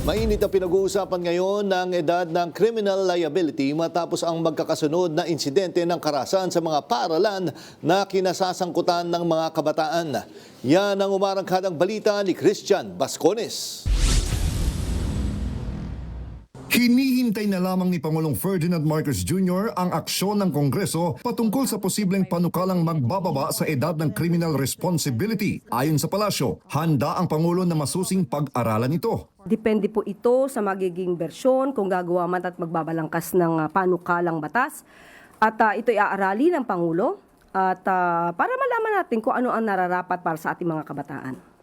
Mainit ang pinag-uusapan ngayon ng edad ng criminal liability matapos ang magkakasunod na insidente ng karahasan sa mga paaralan na kinasasangkutan ng mga kabataan. Yan ang umarangkadang balita ni Christian Bascones. Hinihintay na lamang ni Pangulong Ferdinand Marcos Jr. ang aksyon ng Kongreso patungkol sa posibleng panukalang magbababa sa edad ng criminal responsibility. Ayon sa palasyo, handa ang Pangulo na masusing pag-aralan ito. Depende po ito sa magiging bersyon kung gagawa man at magbabalangkas ng panukalang batas. At ito'y aaralin ng Pangulo at para malaman natin kung ano ang nararapat para sa ating mga kabataan.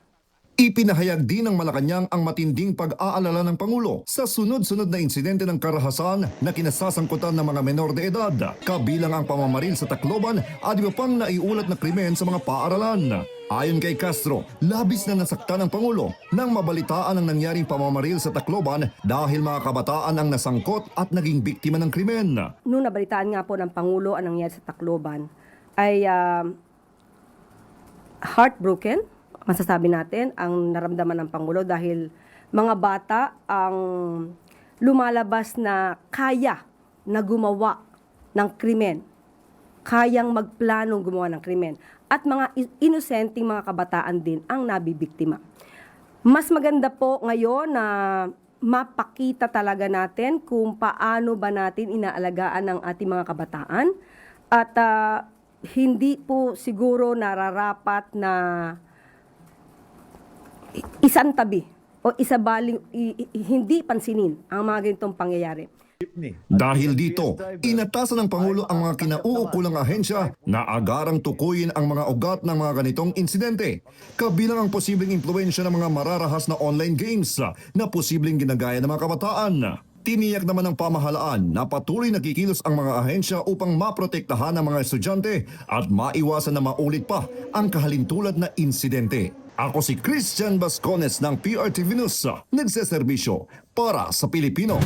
Ipinahayag din ng Malacanang ang matinding pag-aalala ng Pangulo sa sunod-sunod na insidente ng karahasan na kinasasangkutan ng mga menor de edad, kabilang ang pamamaril sa Tacloban at iba pang naiulat na krimen sa mga paaralan. Ayon kay Castro, labis na nasaktan ng Pangulo nang mabalitaan ang nangyaring pamamaril sa Tacloban dahil mga kabataan ang nasangkot at naging biktima ng krimen. Noong nabalitaan nga po ng Pangulo ang nangyari sa Tacloban ay heartbroken, masasabi natin, ang naramdaman ng Pangulo dahil mga bata ang lumalabas na kaya na gumawa ng krimen, kayang magplanong gumawa ng krimen, at mga inosenteng mga kabataan din ang nabibiktima. Mas maganda po ngayon na mapakita talaga natin kung paano ba natin inaalagaan ang ating mga kabataan at hindi po siguro nararapat na isang tabi o isabaling hindi pansinin ang mga ganitong pangyayari. Dahil dito, inatasan ng Pangulo ang mga kinauukulang ahensya na agarang tukuyin ang mga ugat ng mga ganitong insidente, kabilang ang posibleng impluwensya ng mga mararahas na online games na posibleng ginagaya ng mga kabataan. Tiniyak naman ng pamahalaan na patuloy na kikilos ang mga ahensya upang maprotektahan ang mga estudyante at maiwasan na maulit pa ang kahalintulad na insidente. Ako si Christian Bascones ng PRTV News, nagseserbisyo para sa Pilipino.